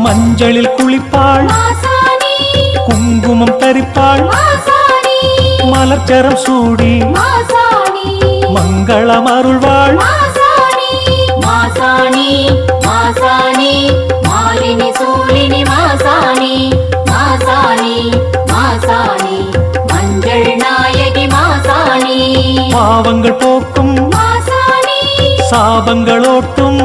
மஞ்சளில் குளிப்பாள் மாசாணி குங்குமம் தரிப்பாள் மாசாணி மலர்ச்சரம் சூடி மாசாணி மங்களம் அருள்வாள் மாசாணி மாசாணி மாசாணி மாலினி சூலினி மாசாணி மாசாணி மாசாணி மஞ்சள் நாயகி மாசாணி பாவங்கள் போக்கும் மாசாணி சாபங்களோட்டும்